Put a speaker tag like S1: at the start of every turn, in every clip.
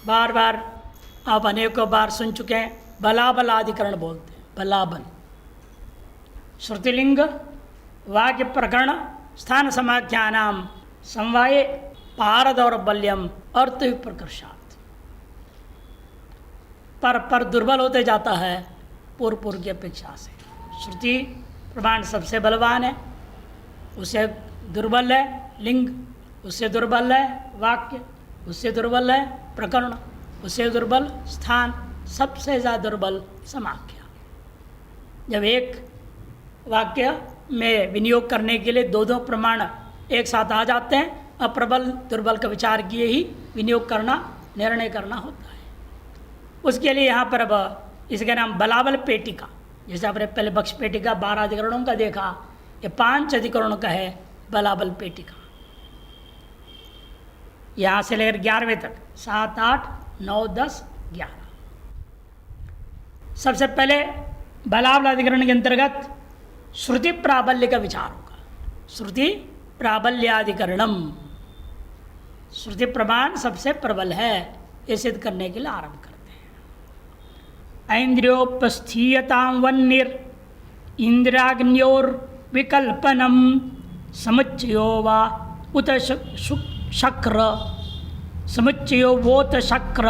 S1: बार बार आप अनेकों बार सुन चुके हैं, बलाबलाधिकरण बोलते हैं, बलाबल। श्रुतिलिंग वाक्य प्रकरण स्थान समाख्यानाम समवाये पारदौर्बल्यम अर्थ विप्रकर्षात्। पर दुर्बल होते जाता है पूर्व की अपेक्षा से। श्रुति प्रमाण सबसे बलवान है, उससे दुर्बल है लिंग, उससे दुर्बल है वाक्य, उससे दुर्बल है प्रकरण, उससे दुर्बल स्थान, सबसे ज़्यादा दुर्बल समाख्या। जब एक वाक्य में विनियोग करने के लिए दो प्रमाण एक साथ आ जाते हैं, अब प्रबल दुर्बल का विचार किए ही विनियोग करना, निर्णय करना होता है। उसके लिए यहाँ पर अब इसका नाम बलाबल पेटिका, जैसे आपने पहले बक्ष पेटिका 12 अधिकरणों का देखा, ये 5 अधिकरणों का है बलाबल पेटिका। यहाँ से लेकर 11वें तक 7, 8, 9, 10, 11। सबसे पहले बलाबल अधिकरण के अंतर्गत श्रुति प्राबल्य का विचार होगा। श्रुति प्राबल्याधिकरणम, श्रुति प्रमाण सबसे प्रबल है, ये सिद्ध करने के लिए आरंभ करते हैं। ऐन्द्रियोपस्थीयतां वन्निर इंद्राग्न्योर विकल्पनम समुच्चयो वा उत शक्र समुच्चयो वोत शक्र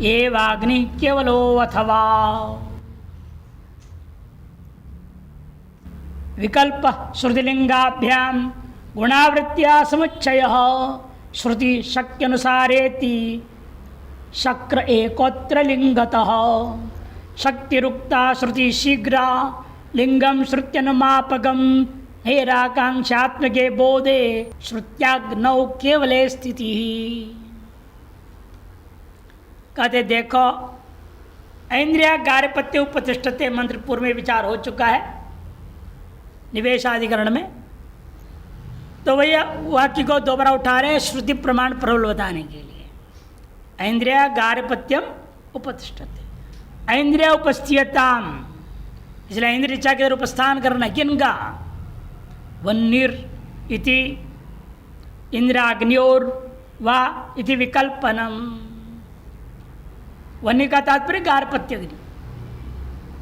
S1: एवाग्नि केवलो अथवा। विकल्प श्रुतिलिंगाभ्याम गुणावृत्त्या समुच्चयः श्रुति शक्त्यनुसारेति शक्र एकोत्र लिंगतः शक्तिरुक्ता श्रुति शीघ्रा लिंगम श्रुत्यनुमापकम हेराकांक्षात्मके बोधे श्रुत्याग्नौ केवले स्थिति। कहते देखो, ऐन्द्रिया गार्हपत्य उपतिष्ठते मंत्र पूर्व में विचार हो चुका है निवेशाधिकरण में, तो वही वाक्य को दोबारा उठा रहे हैं श्रुति प्रमाण प्रबल बताने के लिए। ऐन्द्रिया गार्हपत्यम उपतिष्ठते, ऐन्द्रिया उपस्थियताम, इसलिए इंद्रिय इच्छा के अंदर उपस्थान करना किनका? वन्निर इति इंद्राग्न्योर वा इति विकल्पनम। वन्य का तात्पर्य गार्हपत्य अग्नि,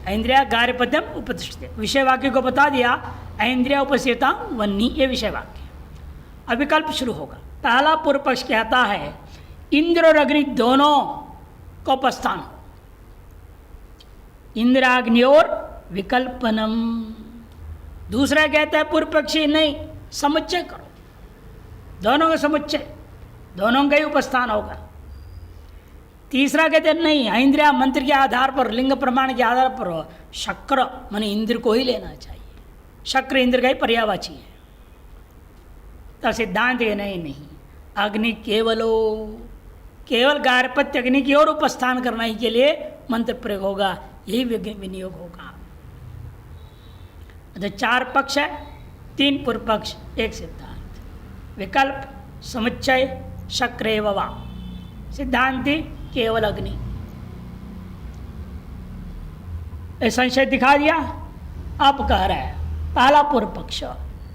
S1: ऐन्द्रिया गार्हपत्यम उपतिष्ठते, विषय वाक्य को बता दिया। ऐन्द्रिया उपस्थियता वन्नी, ये विषय वाक्य। अब विकल्प शुरू होगा। पहला पूर्व पक्ष कहता है इंद्र और अग्नि दोनों को उपस्थान हो, इंद्राग्नियोर विकल्पनम। दूसरा कहता है पूर्व पक्षी नहीं, समुच्चय करो, दोनों का समुच्चय, दोनों का ही उपस्थान होगा। तीसरा कहते हैं नहीं, इंद्रिया मंत्र के आधार पर, लिंग प्रमाण के आधार पर शक्र माने इंद्र को ही लेना चाहिए, शक्र इंद्र का ही पर्यायवाची है। तो सिद्धांत ये नहीं, अग्नि केवल गार्हपत्य अग्नि की ओर उपस्थान करने के लिए मंत्र प्रयोग होगा, यही विनियोग होगा। तो 4 पक्ष है, 3 पूर्व पक्ष, 1 सिद्धांत। विकल्प समुच्चय शक्र वा, सिद्धांति केवल अग्नि। संशय दिखा दिया। अब कह रहा है पहला पूर्व पक्ष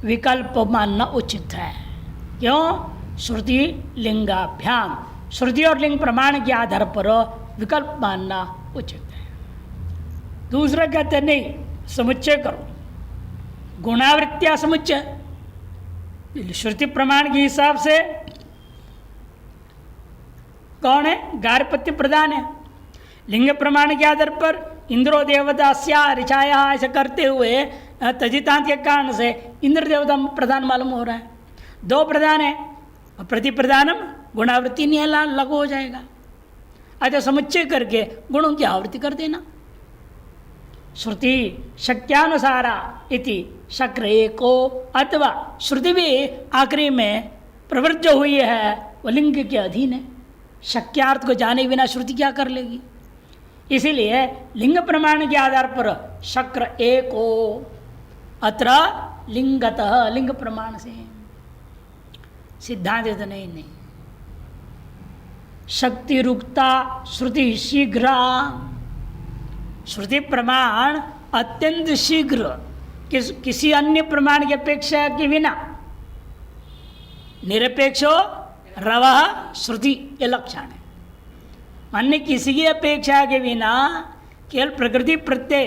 S1: विकल्प मानना उचित है। क्यों? श्रुति लिंगाभ्याम, श्रुति और लिंग प्रमाण के आधार पर विकल्प मानना उचित है। दूसरा कहते नहीं, समुच्चय करो, गुणावृत्तिया समुच्चय। श्रुति प्रमाण के हिसाब से कौन है? गार्हपत्य प्रधान है। लिंग प्रमाण के आधार पर इंद्रो देवदास्या ऋचाया ऐसे करते हुए तजितांत के कारण से इंद्र देवता प्रधान मालूम हो रहा है। 2 प्रधान है, प्रति प्रधानम गुणावृत्ति नहीं लागू हो जाएगा। अच्छा, समुच्चय करके गुणों की आवृत्ति कर देना। श्रुति शक्यानुसारा इति शक्र एको, अथवा श्रुति भी आखिरी में प्रवृत्त जो हुई है वो लिंग के अधीन है। शक्यार्थ को जाने बिना श्रुति क्या कर लेगी? इसीलिए लिंग प्रमाण के आधार पर शक्र एको, अत्र लिंगतः, लिंग प्रमाण से। सिद्धांत तो नहीं, शक्ति रुक्ता श्रुति शीघ्र, श्रुति प्रमाण अत्यंत शीघ्र, किसी अन्य प्रमाण की अपेक्षा के बिना निरपेक्षो रवः श्रुति, ये लक्षण है। अन्य किसी की अपेक्षा के बिना केवल प्रकृति प्रत्यय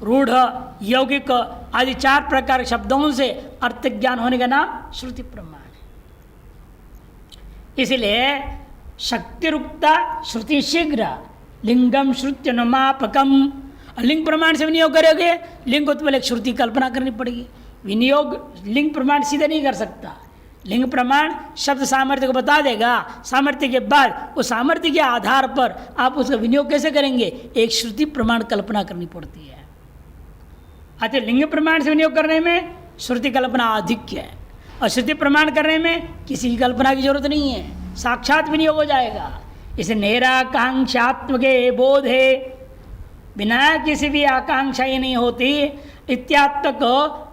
S1: रूढ़ यौगिक आदि 4 प्रकार के शब्दों से अर्थ ज्ञान होने का नाम श्रुति प्रमाण है। इसलिए शक्तिरुक्ता श्रुति शीघ्र लिंगम श्रुत्यनुमापकम। लिंग प्रमाण से विनियोग करोगे, लिंग को तो पहले श्रुति कल्पना करनी पड़ेगी। विनियोग लिंग प्रमाण सीधे नहीं कर सकता। लिंग प्रमाण शब्द सामर्थ्य को बता देगा, सामर्थ्य के बाद उस सामर्थ्य के आधार पर आप उसका विनियोग कैसे करेंगे, एक श्रुति प्रमाण कल्पना करनी पड़ती है। अतः लिंग प्रमाण से विनियोग करने में श्रुति कल्पना आधिक्य है, और श्रुति प्रमाण करने में किसी की कल्पना की जरूरत नहीं है, साक्षात विनियोग हो जाएगा। इसे निराकांक्षात्मक बोधे, बिना किसी भी आकांक्षा ही नहीं होती, इत्यात्मक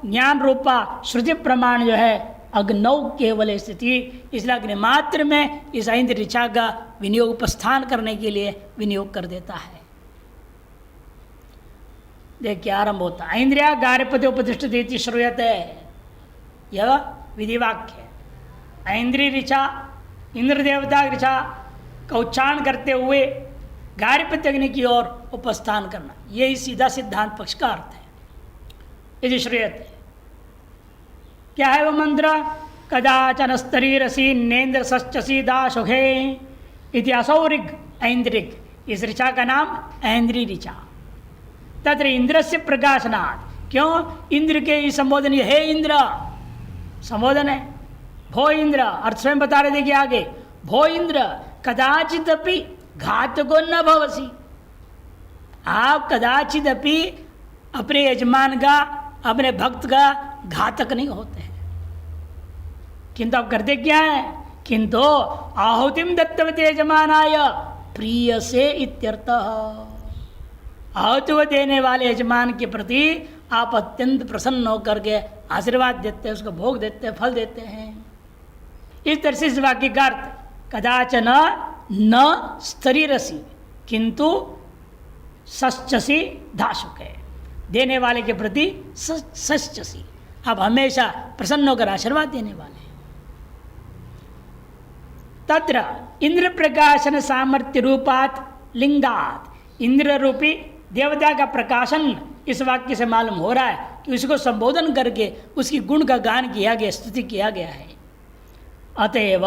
S1: ज्ञान रूपा श्रुति प्रमाण जो है अग्नौ केवल स्थिति, इसलिए अग्निमात्र में इस ऐन्द्रिय ऋचा का विनियोग उपस्थान करने के लिए विनियोग कर देता है। देखिए आरंभ होता है, ऐन्द्रिया गार्हपत्य उपतिष्ठति श्रूयते, यह विधिवाक्य है। ऐन्द्रिय ऋचा इंद्र देवता ऋचा का उच्चारण करते हुए गार्हपत्य अग्नि की ओर उपस्थान करना, यही सीधा सिद्धांत पक्ष का अर्थ है। यदि श्रूयते क्या है वह मंत्र, कदाचन स्तरीरसी नेन्द्र सश्चसी दाशुखे इति असौ ऋग ऐन्द्रिक, इस ऋचा का नाम ऐन्द्रिय ऋचा। तत्र इंद्र से प्रकाशनाथ, क्यों इंद्र के ही संबोधन, हे इंद्र संबोधन है। भो इंद्र, अर्थ स्वयं बता रहे देखिए आगे, भो इंद्र कदाचित अपि घातको न भवसी, आप कदाचित अपि अपने यजमान का, अपने भक्त का घातक नहीं होते हैं। किंतु आप करते क्या है, किंतु आहुतिम दत्तवते यजमानाय प्रिय से इत्यर्थ, आहुति को देने वाले यजमान के प्रति आप अत्यंत प्रसन्न होकर के आशीर्वाद देते हैं, उसको भोग देते हैं, फल देते हैं। इस तरह से इस वाक्य का अर्थ, कदाचन न स्तरीरसी किंतु सश्चसी धाशुके, देने वाले के प्रति सश्चसी, आप हमेशा प्रसन्न होकर आशीर्वाद देने वाले। तत्र इंद्र प्रकाशन सामर्थ्य रूपात लिंगात, इंद्र रूपी देवता का प्रकाशन इस वाक्य से मालूम हो रहा है कि उसको संबोधन करके उसकी गुण का गान किया गया, स्तुति किया गया है। अतएव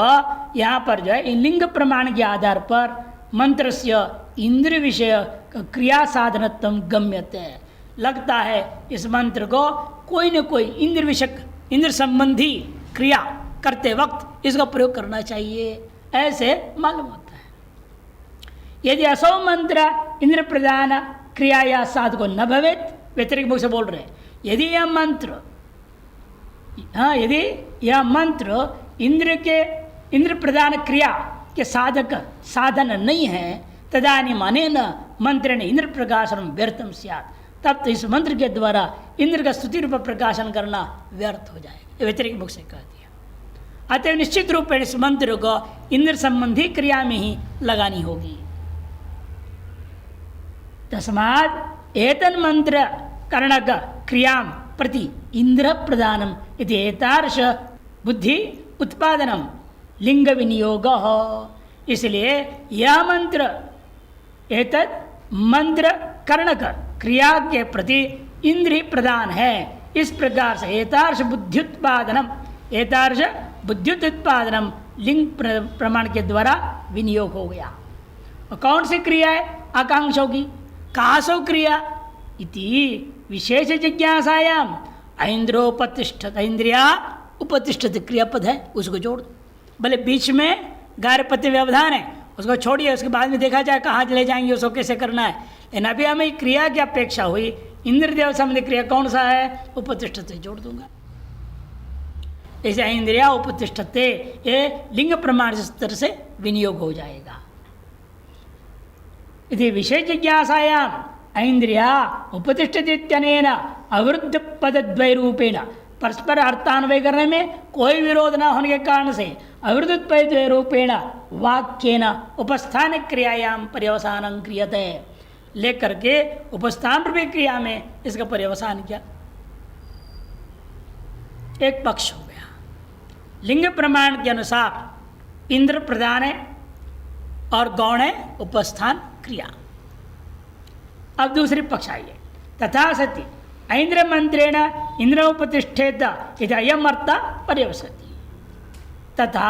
S1: यहाँ पर जो है लिंग प्रमाण के आधार पर मंत्र से इंद्र विषय क्रिया साधनत्व गम्यते, लगता है इस मंत्र को कोई न कोई इंद्र विषय, इंद्र संबंधी क्रिया करते वक्त इसका प्रयोग करना चाहिए, ऐसे मालूम होता है। यदि असौ मंत्र इंद्र प्रदान क्रिया या साधको न भवेत, व्यतिरिक्त मुख से बोल रहे हैं, यदि यह मंत्र, हाँ यदि यह मंत्र इंद्र प्रदान क्रिया के साधक साधन नहीं है, तदानीम अनेन मंत्रेण इंद्र प्रकाशन व्यर्थम स्यात्, तब तो इस मंत्र के द्वारा इंद्र का स्तुति रूप प्रकाशन करना व्यर्थ हो जाएगा, व्यतिरिक्त मुख से कह दिया। अतः निश्चित रूप से इस मंत्र को इंद्र संबंधी क्रिया में ही लगानी होगी। तस्मात् एतन् मंत्र करणक क्रिया प्रति इंद्र प्रदानम इति एतार्श बुद्धि उत्पादनम लिंग विनियोग, इसलिए यह मंत्र एतत् मंत्र करणक क्रिया के प्रति इंद्रिय प्रदान है। इस प्रकार से एतार्श बुद्ध्युत्पादनम, एतार्श बुद्ध्युत्पादनम लिंग प्रमाण के द्वारा विनियोग हो गया। और कौन सी क्रिया है, आकांक्षों की, कासो क्रिया इति विशेष जिज्ञासायाम ऐन्द्रोपतिष्ठत, इंद्रिया उपतिष्ठित क्रियापद है, उसको जोड़ दो। भले बीच में गार्हपत्य व्यवधान है, उसको छोड़िए, उसके बाद में देखा जाए कहाँ ले जाएंगे, उसको कैसे करना है। लेकिन अभी हमें क्रिया की अपेक्षा हुई, इंद्रदेव संबंधी क्रिया कौन सा है, उपतिष्ठते जोड़ दूंगा। ऐसे इंद्रिया उपतिष्ठते, ये लिंग प्रमाण स्तर से विनियोग हो जाएगा। यदि विशेष जिज्ञासायाम ऐन्द्रिया उपतिष्ठतीत्यनेन अवरुद्ध पदद्वयरूपेण, परस्पर अर्थान्वय करने में कोई विरोध न होने के कारण से अवरुद्ध पदद्वयरूपेण वाक्येन उपस्थान क्रियायाम पर्यवसानं क्रियते, लेकर के उपस्थान रूपी क्रिया में इसका पर्यवसान किया। एक पक्ष हो गया। लिंग प्रमाण के अनुसार इंद्र प्रदान है, और गौण है उपस्थान क्रिया। अब दूसरी पक्ष आइए, तथा सति ऐन्द्र मंत्रेण इंद्र उपतिष्ठेत यदि अयम अर्थ पर्यवसति तथा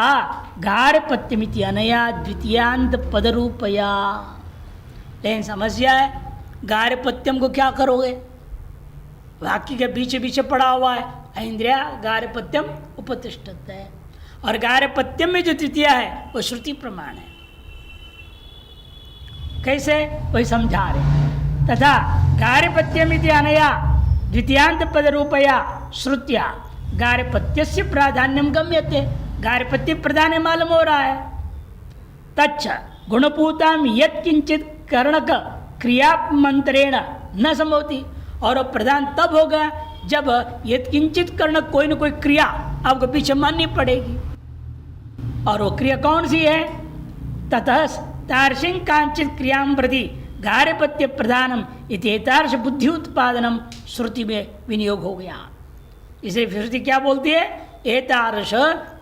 S1: गार्हपत्यमिति अनया द्वितीयांत पदरूपया। लेकिन समस्या है, गार्हपत्यम को क्या करोगे? वाक्य के बीच बीच पड़ा हुआ है ऐन्द्रिया गार्हपत्यम उपतिष्ठत है, और गार्हपत्यम में जो द्वितीय है वो श्रुति प्रमाण है। कैसे? वही समझा रहे। तथा गार्हपत्यमिति अनया द्वितीयांत पद रूपया श्रुत्या गार्हपत्यस्य प्राधान्यम गम्यते। गार्हपत्य प्रधान मालूम हो रहा है। तच्च गुणपूताम यत् किंचित कर्णक क्रिया मंत्रेण न संभवति। और वो प्रधान तब होगा जब यत् किंचित कर्णक कोई न कोई क्रिया आपको पीछे माननी पड़ेगी। और वो क्रिया कौन सी है? ततः तार्शिक कांचित क्रियां प्रति गार्हपत्य प्रधानम इतेतार्श बुद्धि उत्पादनम श्रुति में विनियोग हो गया। इसे श्रुति क्या बोलती है? एतार्श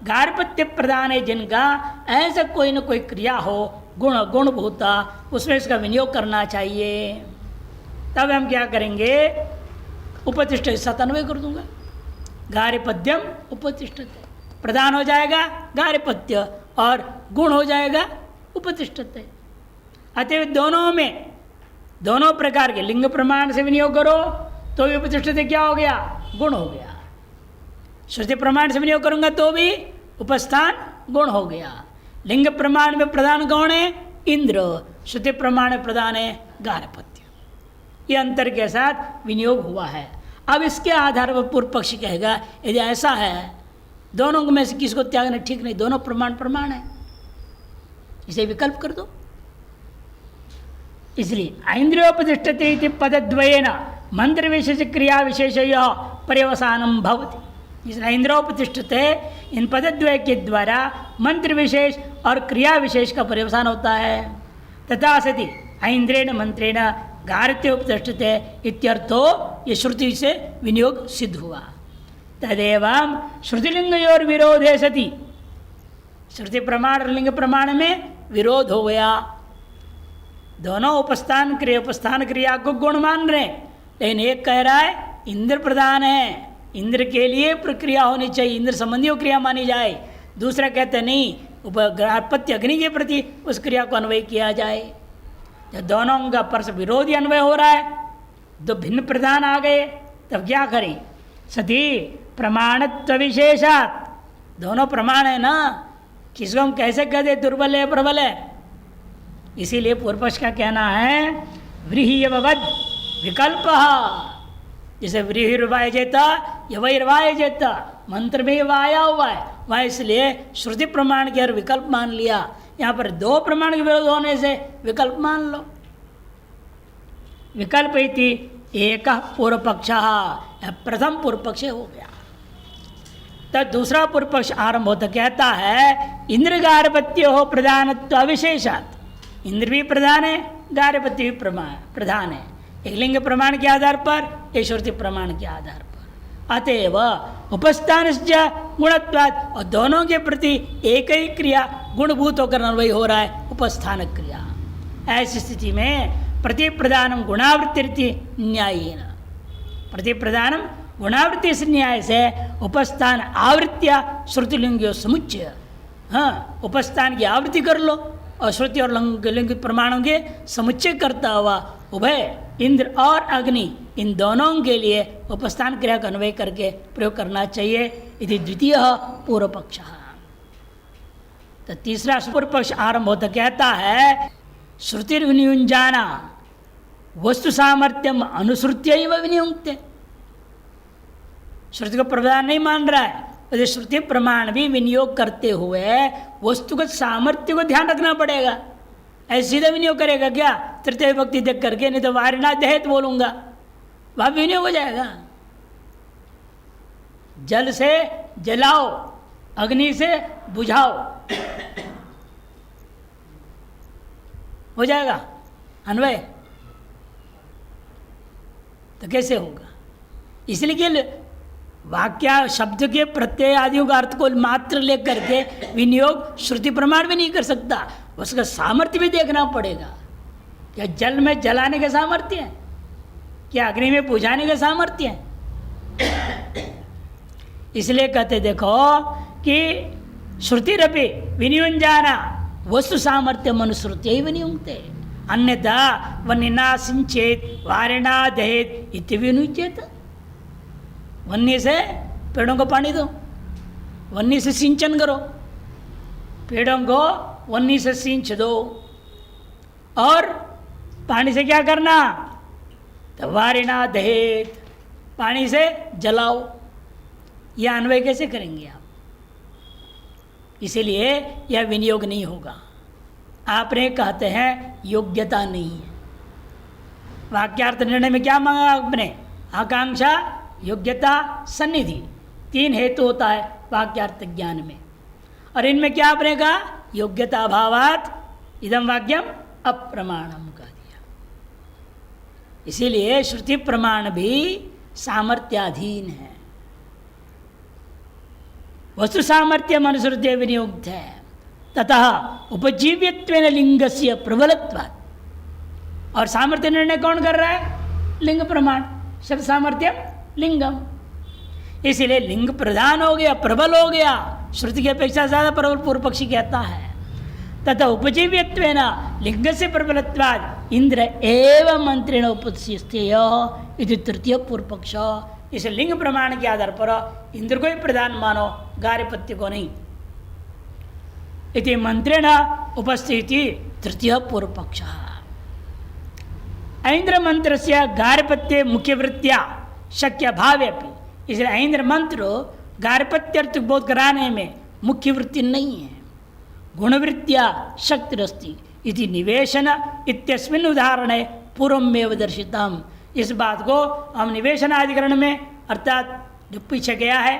S1: गार्हपत्य प्रधान है जिनका ऐसा कोई न कोई क्रिया हो, गुण गुणभूता, उसमें इसका विनियोग करना चाहिए। तब हम क्या करेंगे? उपतिष्ठ सतन्वय कर दूंगा। गार्हपत्यम उपतिष्ठते, प्रधान हो जाएगा गार्हपत्य और गुण हो जाएगा उपतिष्ठते। अतः दोनों में दोनों प्रकार के लिंग प्रमाण से विनियोग करो तो भी उपतिष्ठते क्या हो गया? गुण हो गया। श्रुति प्रमाण से विनियोग करूंगा तो भी उपस्थान गुण हो गया। लिंग प्रमाण में प्रधान कौन है? इंद्र। श्रुति प्रमाण में प्रधान है गार्हपत्य। ये अंतर के साथ विनियोग हुआ है। अब इसके आधार पर पूर्व पक्षी कहेगा यदि ऐसा है दोनों में से किसको त्यागना ठीक नहीं, दोनों प्रमाण प्रमाण है, इसे विकल्प कर दो। इसलिए ऐन्द्रियोपतिष्ठते इति पदद्वयेन मंत्र विशेष क्रिया विशेषयः पर्यवसानम भवति। इसलिए ऐन्द्रियोपतिष्ठते इन पदद्वय के द्वारा मंत्र विशेष और क्रिया विशेष का पर्यवसान होता है। तथा सति ऐन्द्रेण मंत्रेण गार्हपत्योपतिष्ठते इत्यर्थो ये श्रुति से विनियोग सिद्ध हुआ। तदेवं श्रुतिलिंगयोर विरोधे सति, श्रुति प्रमाण और लिंग प्रमाण में विरोध हो गया। दोनों उपस्थान क्रिया को गुण मान रहे, लेकिन एक कह रहा है इंद्र प्रधान है, इंद्र के लिए प्रक्रिया होनी चाहिए, इंद्र संबंधी क्रिया मानी जाए। दूसरा कहते नहीं, गार्हपत्य अग्नि के प्रति उस क्रिया को अन्वय किया जाए। जब दोनों का परस्पर विरोधी अन्वय हो रहा है, दो भिन्न प्रधान आ गए, तब क्या करें? सती प्रमाणत्व विशेषात, दोनों प्रमाण है ना, किसको हम कैसे कह दे दुर्बल है प्रबल है? इसीलिए पूर्व पक्ष का कहना है व्रीहियववद विकल्प, जैसे व्रीहिर्वाय जेता यवैर्वाय जेता, मंत्र में वाया हुआ है वह, इसलिए श्रुति प्रमाण के विकल्प मान लिया। यहाँ पर दो प्रमाण के विरोध होने से विकल्प मान लो। विकल्प इति एक पूर्व पक्ष, प्रथम पूर्व पक्ष हो गया। तब दूसरा पूर्व पक्ष आरंभ होता कहता है इंद्र गार्हपत्य हो प्रधानत्व विशेषात, इंद्र भी प्रधान है गार्हपत्य भी प्रधान है, एक लिंग प्रमाण के आधार पर, एक श्रुति प्रमाण के आधार पर। अतएव उपस्थान गुणत्वात्, और दोनों के प्रति एक ही क्रिया गुणभूत होकर अन्वय हो रहा है, उपस्थान क्रिया। ऐसी स्थिति में प्रति प्रधानम गुणावृत्ति न्यायेन, प्रति प्रधानम गुणावृत्ति से न्याय से उपस्थान आवृत्तिया श्रुतिलिंग समुच्चय, हाँ उपस्थान की आवृत्ति कर लो और श्रुति और लिंग प्रमाणों के समुच्चय करता हुआ उभय इंद्र और अग्नि इन दोनों के लिए उपस्थान क्रिया का अन्वय करके प्रयोग करना चाहिए। यदि द्वितीय पूर्व पक्ष। तो तीसरा पूर्व पक्ष आरंभ होता कहता है श्रुतिर्विनियुञ्जाना वस्तु सामर्थ्यम अनुश्रुत्य विनियुक्ते, श्रुति को प्रधान नहीं मान रहा है, तो श्रुति प्रमाण भी विनियोग करते हुए वस्तुगत सामर्थ्य को ध्यान रखना पड़ेगा। ऐसे सीधा विनियोग करेगा क्या तृतीय विभक्ति देख करके? नहीं तो वारिणा देहित बोलूंगा, वह विनियोग हो जाएगा। जल से जलाओ, अग्नि से बुझाओ, हो जाएगा अन्वय? तो कैसे होगा? इसलिए कि वाक्य शब्द के प्रत्यय आदियों का अर्थ को मात्र लेकर के विनियोग श्रुति प्रमाण भी नहीं कर सकता, उसका सामर्थ्य भी देखना पड़ेगा। क्या जल में जलाने का सामर्थ्य है? क्या अग्नि में बुझाने का सामर्थ्य है? इसलिए कहते देखो कि श्रुतिरपि विनियुञ्जाना वस्तु सामर्थ्य मनुश्रुत्यै विनियुङ्क्ते अन्यथा वन्यना सिंचेत वारिणा दहेत इति विनुच्येत। वन्य से पेड़ों को पानी दो, वन्य से सिंचन करो, पेड़ों को वन्य से सिंच दो, और पानी से क्या करना? तो वारिणा दहेत, पानी से जलाओ। यह अन्वय कैसे करेंगे आप? इसीलिए यह विनियोग नहीं होगा। आपने कहते हैं योग्यता नहीं है। वाक्यार्थ निर्णय में क्या मांगा आपने? आकांक्षा, योग्यता, सन्निधि, 3 हेतु होता है वाक्यार्थ ज्ञान में, और इनमें क्या आपने कहा? योग्यता अभावात इदम वाक्यम अप्रमाणम कह दिया। इसीलिए श्रुति प्रमाण भी सामर्थ्याधीन है। वस्तु सामर्थ्य मनुश्रुत्यै विनियुक्त है, ततः उपजीव्यत्वेन लिंगस्य प्रबलत्वात्। और सामर्थ्य निर्णय कौन कर रहा है? लिंग प्रमाण। शब्द सामर्थ्य लिंगम, इसलिए लिंग प्रधान हो गया, प्रबल हो गया, श्रुति की अपेक्षा ज्यादा प्रबल पूर्व पक्षी कहता है। तथा उपजीव्यत्वेन लिंगस्य प्रबलत्वात् इंद्र एव मंत्रेण उपस्थितेय इति तृतीय पूर्व पक्ष। इस लिंग प्रमाण के आधार पर इंद्र को ही प्रधान मानो, गार्हपत्य को नहीं। इति मंत्रेण उपस्थिति तृतीय पूर्व पक्ष। ऐन्द्र मंत्र से गार्हपत्य मुख्य वृत्तिया शक्य भाव्यपि, इसलिए ऐन्द्र मंत्र गार्हपत्यर्थ बोध कराने में मुख्य वृत्ति नहीं है। गुणवृत्तिया शक्तिरस्ति इति निवेशन इत्यस्मिन् उदाहरणे पूर्वमेव दर्शितम्। इस बात को हम निवेशन अधिकरण में, अर्थात जो पीछे गया है,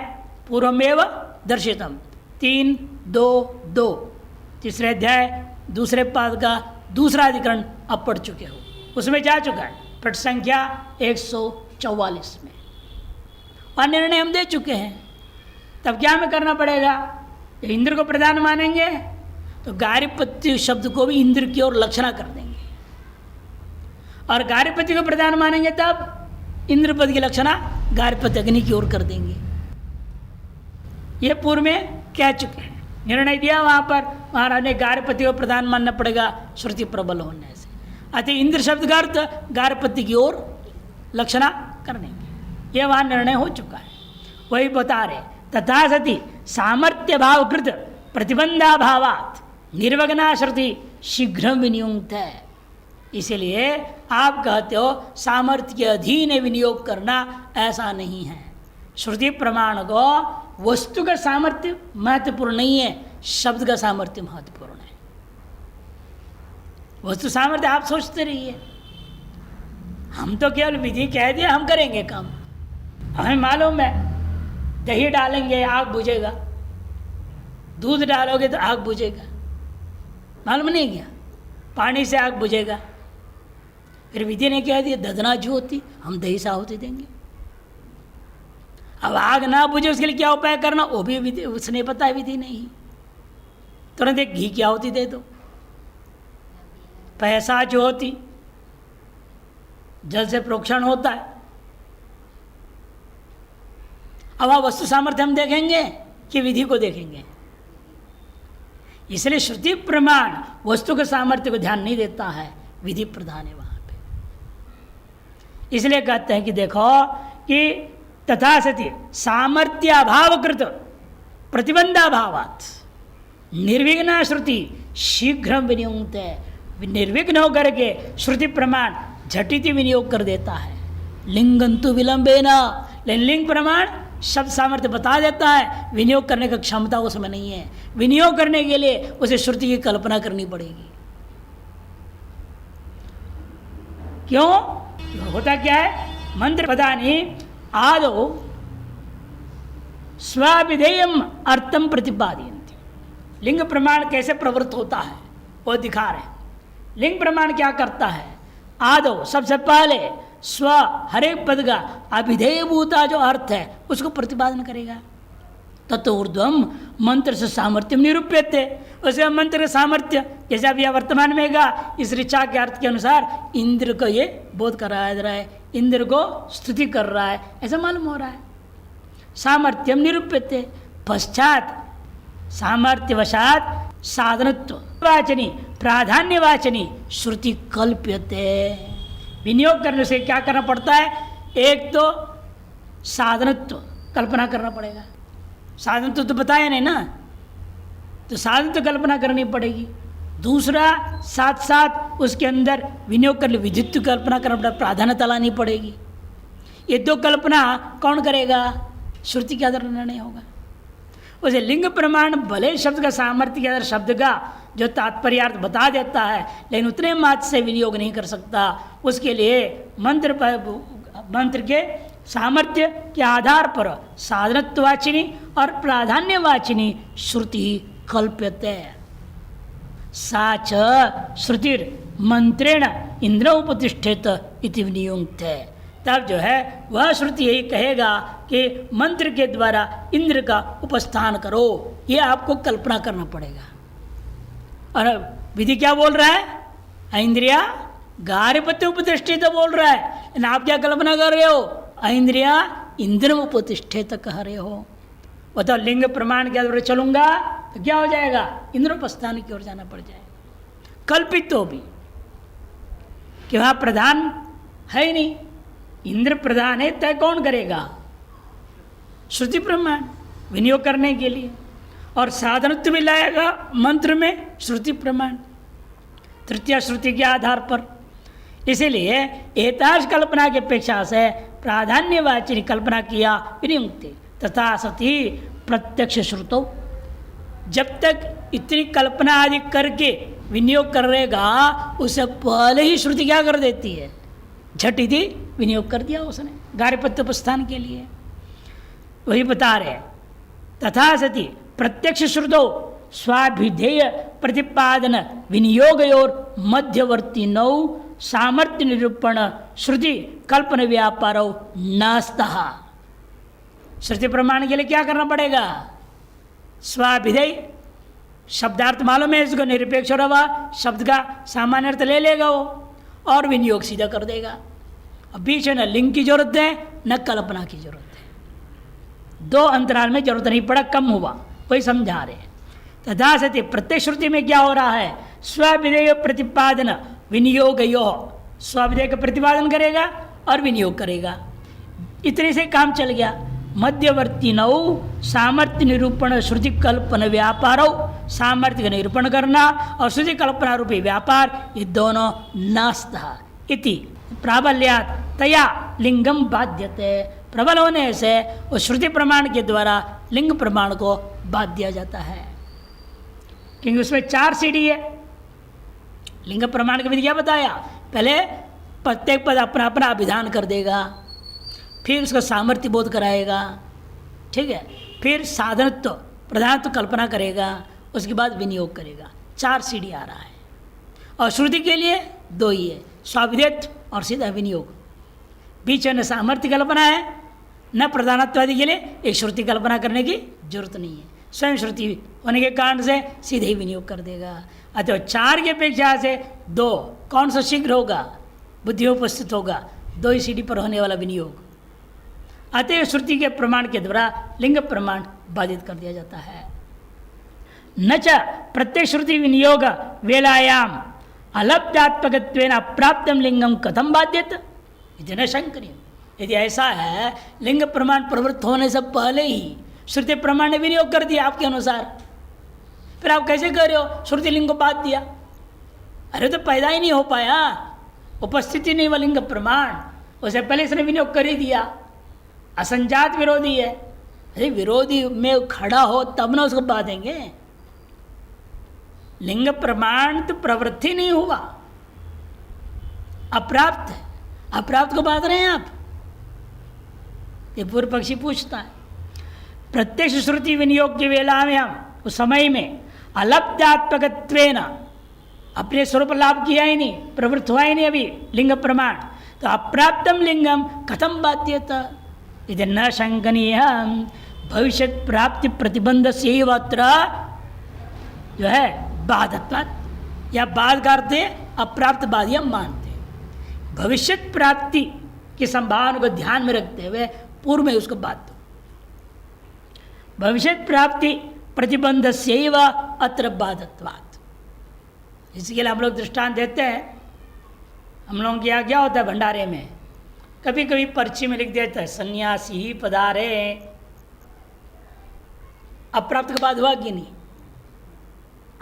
S1: पूर्वमेव दर्शितम 3:2:2 तीसरे अध्याय दूसरे पाद का दूसरा अधिकरण अब पढ़ चुके हो, उसमें जा चुका है पट संख्या 144 में, और निर्णय हम दे चुके हैं। तब क्या हमें करना पड़ेगा? इंद्र को प्रधान मानेंगे तो गार्हपत्य शब्द को भी इंद्र की ओर लक्षणा कर देंगे, और गार्हपत्य को प्रधान मानेंगे तब इंद्रपद की लक्षणा गार्हपत्य अग्नि की ओर कर देंगे। ये पूर्व में कह चुके हैं, निर्णय दिया वहाँ पर महाराज ने गार्हपत्य को प्रधान मानना पड़ेगा श्रुति प्रबल होने से। अतः इंद्र शब्द का अर्थ गार्हपत्य की ओर लक्षणा कर देंगे, ये वहाँ निर्णय हो चुका है। वही बता रहे तथा सति सामर्थ्य भावकृत प्रतिबंधाभावात् निर्वग्ना श्रुति शीघ्र विनियुक्त है। इसलिए आप कहते हो सामर्थ्य के अधीन विनियोग करना, ऐसा नहीं है। श्रुति प्रमाण को वस्तु का सामर्थ्य महत्वपूर्ण नहीं है, शब्द का सामर्थ्य महत्वपूर्ण है। वस्तु सामर्थ्य आप सोचते रहिए, हम तो केवल विधि कह दिया, हम करेंगे काम। हमें मालूम है दही डालेंगे आग बुझेगा, दूध डालोगे तो आग बुझेगा, मालूम नहीं क्या? पानी से आग बुझेगा। फिर विधि ने कह दिया दधना ज्योति, हम दही से आहुति देंगे। अब आग ना बुझे उसके लिए क्या उपाय करना, वो भी विधि उसने पता है, विधि नहीं। तुरंत एक घी की आहुति दे दो, पैसा ज्योति, जल से प्रोक्षण होता है। अब आप वस्तु सामर्थ्य हम देखेंगे कि विधि को देखेंगे? इसलिए श्रुति प्रमाण वस्तु के सामर्थ्य को ध्यान नहीं देता है, विधि प्रधान है वहां पे। इसलिए कहते हैं कि देखो कि तथा सति सामर्थ्य अभावकृत प्रतिबंधाभावात् निर्विघ्ना श्रुति शीघ्र विनियुक्त है। निर्विघ्न होकर के श्रुति प्रमाण झटित विनियोग कर देता है। लिंगंतु विलंबेना, लेकिन लिंग प्रमाण शब्द सामर्थ्य बता देता है, विनियोग करने की क्षमता उसमें नहीं है। विनियोग करने के लिए उसे श्रुति की कल्पना करनी पड़ेगी। क्यों? होता क्या है? मंत्र पदानी आदो स्वाविधेयम अर्थम प्रतिपादयन्ति। लिंग प्रमाण कैसे प्रवृत्त होता है वो दिखा रहे। लिंग प्रमाण क्या करता है? आदो सबसे पहले स्व हर एक पद का अभिधेयभूता जो अर्थ है उसको प्रतिपादन करेगा। तत्व ऊर्ध्वम मंत्र से सामर्थ्यम निरूप्यते, उसे मंत्र का सामर्थ्य जैसे अब यह वर्तमान में गा इस ऋचा के अर्थ के अनुसार इंद्र को ये बोध करा रहा है, इंद्र को स्तुति कर रहा है, ऐसा मालूम हो रहा है। सामर्थ्यम निरूप्यते, पश्चात सामर्थ्यवशात साधनत्व वाचनी प्राधान्यवाचनी श्रुति कल्प्यते। विनियोग करने से क्या करना पड़ता है? एक तो साधनत्व कल्पना करना पड़ेगा, साधन तो बताया नहीं ना, तो साधन तो कल्पना करनी पड़ेगी। दूसरा साथ साथ उसके अंदर विनियोग कर ले विद्युत कल्पना करना पड़ेगा, प्राधान्यता लानी पड़ेगी। ये दो कल्पना कौन करेगा? श्रुति के आधार निर्णय होगा। उसे लिंग प्रमाण भले शब्द का सामर्थ्य के आधार शब्द का जो तात्पर्यार्थ बता देता है, लेकिन उतने मात्र से विनियोग नहीं कर सकता। उसके लिए मंत्र के सामर्थ्य के आधार पर साधनत्ववाचिनी और प्राधान्यवाचिनी श्रुति कल्प्यते। साच श्रुतिर मंत्रेण इंद्र उपतिष्ठित इति विनियुक्ते। तब जो है वह श्रुति यही कहेगा कि मंत्र के द्वारा इंद्र का उपस्थान करो, ये आपको कल्पना करना पड़ेगा। और विधि क्या बोल रहा है? इंद्रिया गार्हपत्य उपतिष्ठित बोल रहा है, लेकिन आप क्या कल्पना कर रहे हो? इंद्रिया इंद्र उपतिष्ठित कह रहे हो। बताओ लिंग प्रमाण के द्वारा चलूंगा तो क्या हो जाएगा? इंद्रोपस्थान की ओर जाना पड़ जाएगा। कल्पित तो भी कि वहां प्रधान है ही नहीं, इंद्र प्रधान है, तय कौन करेगा? श्रुति प्रमाण विनियोग करने के लिए। और साधनत्व भी लाएगा मंत्र में श्रुति प्रमाण, तृतीय श्रुति के आधार पर। इसीलिए एताश कल्पना की अपेक्षा से प्राधान्यवाची कल्पना किया विनियुक्ति तथा सती प्रत्यक्ष श्रुतो। जब तक इतनी कल्पना आदि करके विनियोग कर रहेगा, उससे पहले ही श्रुति क्या कर देती है? झट ही विनियोग कर दिया उसने गार्हपत्य उपस्थान के लिए। वही बता रहे तथा सती प्रत्यक्ष श्रुतो स्वाभिधेय प्रतिपादन विनियोगयोर मध्यवर्ती नौ सामर्थ्य निरूपण श्रुति कल्पना व्यापारो नास्तः। श्रुति प्रमाण के लिए क्या करना पड़ेगा? स्वाभिधेय शब्दार्थ मालूम है इसको, निरपेक्ष और शब्द का सामान्य अर्थ ले लेगा वो और विनियोग सीधा कर देगा। अब बीच में न लिंग की जरूरत है न कल्पना की जरूरत है, दो अंतराल में जरूरत नहीं पड़ा, कम हुआ, वही समझा रहे हैं। तथा सती प्रत्येक श्रुति में क्या हो रहा है? स्वाभिधेय प्रतिपादन विनियोग यो, स्वाभिधेय का प्रतिपादन करेगा और विनियोग करेगा। इतने से काम चल गया। मध्यवर्ती नौ सामर्थ्य निरूपण श्रुति कल्पना व्यापारो, सामर्थ्य का निरूपण करना और श्रुति कल्पना रूपी व्यापार, ये दोनों नास्तः इति प्राबल्यात् तया लिंगम बाध्यते। प्रबल होने से उस श्रुति प्रमाण के द्वारा लिंग प्रमाण को बाध दिया जाता है, क्योंकि उसमें 4 सीढ़ी है। लिंग प्रमाण की विधि क्या बताया? पहले प्रत्येक पद अपना अपना अभिधान कर देगा, फिर उसका सामर्थ्य बोध कराएगा, ठीक है, फिर साधनत्व प्रधानत्व कल्पना करेगा, उसके बाद विनियोग करेगा। 4 सीढ़ी आ रहा है। और श्रुति के लिए 2 ही है, स्वाभिधेयत्व और सीधा विनियोग। बीच में न सामर्थ्य कल्पना है न प्रधानत्वादि के लिए एक श्रुति कल्पना करने की जरूरत नहीं है। स्वयं श्रुति होने के कारण से सीधे ही विनियोग कर देगा। अतः 4 की अपेक्षा से 2 कौन सा शीघ्र होगा? बुद्धि उपस्थित होगा, 2 ही सीढ़ी पर होने वाला विनियोग। अतः श्रुति के प्रमाण के द्वारा लिंग प्रमाण बाधित कर दिया जाता है। न च प्रत्येक श्रुति विनियोग वेलायाम अलब्धात्मकत्वेन अप्राप्तम लिंगम कथम बाध्यत इति न शंकनीय। यदि ऐसा है लिंग प्रमाण प्रवृत्त होने से पहले ही श्रुति प्रमाण ने विनियोग कर दिया आपके अनुसार, फिर आप कैसे कह रहे हो श्रुति लिंग को बाध दिया? अरे तो पैदा ही नहीं हो पाया, उपस्थिति नहीं हुआ लिंग प्रमाण, उसे पहले इसने विनियोग कर ही दिया। असंजात विरोधी है, अरे विरोधी में खड़ा हो तब ना उसको बांधेंगे। लिंग प्रमाण तो प्रवृत्ति नहीं हुआ, अप्राप्त है, अप्राप्त को बांध रहे हैं आप? ये पूर्व पक्षी पूछता है। प्रत्यक्ष श्रुति विनियोग की वेला में हम उस समय में अलब्धात्मकत्वेन अपने स्वरूप लाभ किया ही नहीं, प्रवृत्त हुआ ही नहीं अभी लिंग प्रमाण, तो अप्राप्तम लिंगम कथम बाध्यता इति न शंकनीय भविष्य प्राप्ति प्रतिबंध से ही अत्र जो है बाधत्वात् या बाध करते अप्राप्त बाध हम मानते हैं। भविष्य प्राप्ति की संभावना को ध्यान में रखते हुए पूर्व में उसको बात दो। भविष्य प्राप्ति प्रतिबंध से ही अत्र बाधत्वात्। इसके लिए हम लोग दृष्टांत देते हैं। हम लोगों के यहाँ क्या होता है भंडारे में, कभी कभी पर्ची में लिख देता है सन्यासी ही पधारे। अप्राप्त के बाद हुआ कि नहीं,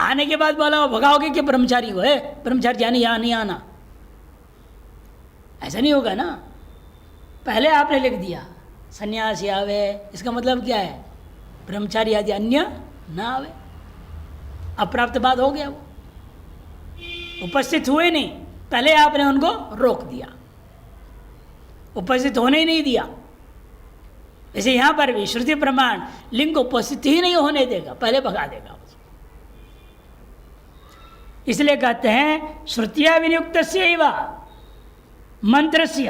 S1: आने के बाद बोला भगाओगे कि ब्रह्मचारी हो, है ब्रह्मचारी जाने यहाँ नहीं आना, ऐसा नहीं होगा ना। पहले आपने लिख दिया सन्यासी आवे, इसका मतलब क्या है ब्रह्मचारी आदि अन्य ना आवे। अप्राप्त बाद हो गया, वो उपस्थित हुए नहीं, पहले आपने उनको रोक दिया, उपस्थित होने ही नहीं दिया। जैसे यहाँ पर भी श्रुति प्रमाण लिंग को उपस्थित ही नहीं होने देगा, पहले भगा देगा उसको। इसलिए कहते हैं श्रुतिया विनियुक्त मंत्र से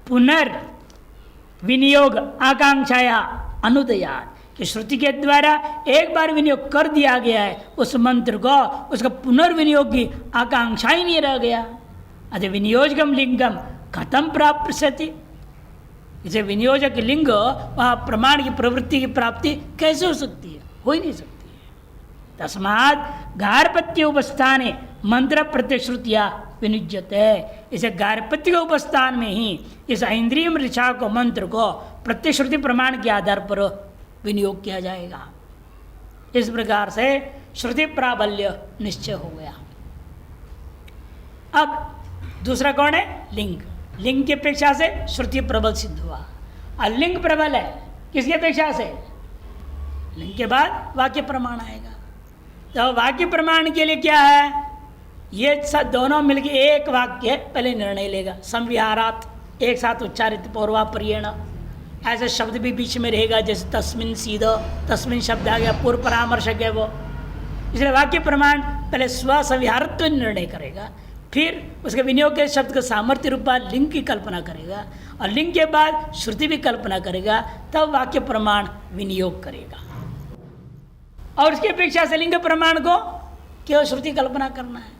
S1: पुनर्विनियोग आकांक्षाया अनुदया, कि श्रुति के द्वारा एक बार विनियोग कर दिया गया है उस मंत्र को, उसका पुनर्विनियोग की आकांक्षा ही नहीं रह गया। अतः विनियोजकम लिंगम कथम प्राप्स्यति, इसे विनियोजक लिंग वहाँ प्रमाण की प्रवृत्ति की प्राप्ति कैसे हो सकती है, हो ही नहीं सकती है। तस्मात् गार्हपत्य उपस्थाने मंत्र प्रत्यश्रुतिया विनिज्यते, इसे गार्हपत्य के उपस्थान में ही इस इंद्रिय ऋचा को मंत्र को प्रत्यश्रुति प्रमाण के आधार पर विनियोग किया जाएगा। इस प्रकार से श्रुति प्राबल्य निश्चय हो गया। अब दूसरा कौन है, लिंग। लिंग की अपेक्षा से श्रुति प्रबल सिद्ध हुआ। और लिंग प्रबल है किसकी अपेक्षा से, लिंग के बाद वाक्य प्रमाण आएगा। तो वाक्य प्रमाण के लिए क्या है, ये सब दोनों मिलकर एक वाक्य पहले निर्णय लेगा। संविहारात, एक साथ उच्चारित पूर्वापर्येण, ऐसे शब्द भी बीच में रहेगा, जैसे तस्मिन सीधो, तस्मिन शब्द आ गया, पूर्व परामर्शक है वो। इसलिए वाक्य प्रमाण पहले स्वसंविहारत्व निर्णय करेगा, फिर उसके विनियोग के शब्द का सामर्थ्य रूपा लिंग की कल्पना करेगा, और लिंग के बाद श्रुति भी कल्पना करेगा, तब वाक्य प्रमाण विनियोग करेगा। और उसकी अपेक्षा से लिंग प्रमाण को केवल श्रुति कल्पना करना है,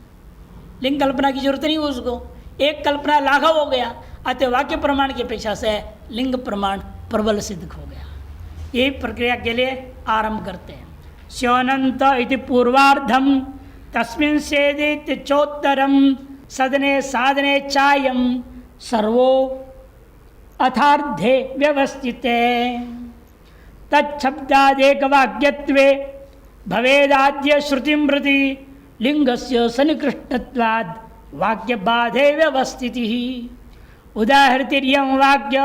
S1: लिंग कल्पना की जरूरत नहीं उसको। एक कल्पना लाघव हो गया, अतः वाक्य प्रमाण की अपेक्षा से लिंग प्रमाण प्रबल सिद्ध हो गया। यही प्रक्रिया के लिए आरंभ करते हैं। स्योनंत इति पूर्वार्धम तस्मिन् सेदिति चोत्तरम सदने साधने चायम सर्वो अथार्धे व्यवस्थिते तच्छब्दादेक वाक्यत्वे भवेदाद्य श्रुतिमृति लिंगस्य सन्निकृष्टत्वाद् वाक्य बाधे व्यवस्थितिः उदाहृतिर्यं वाक्य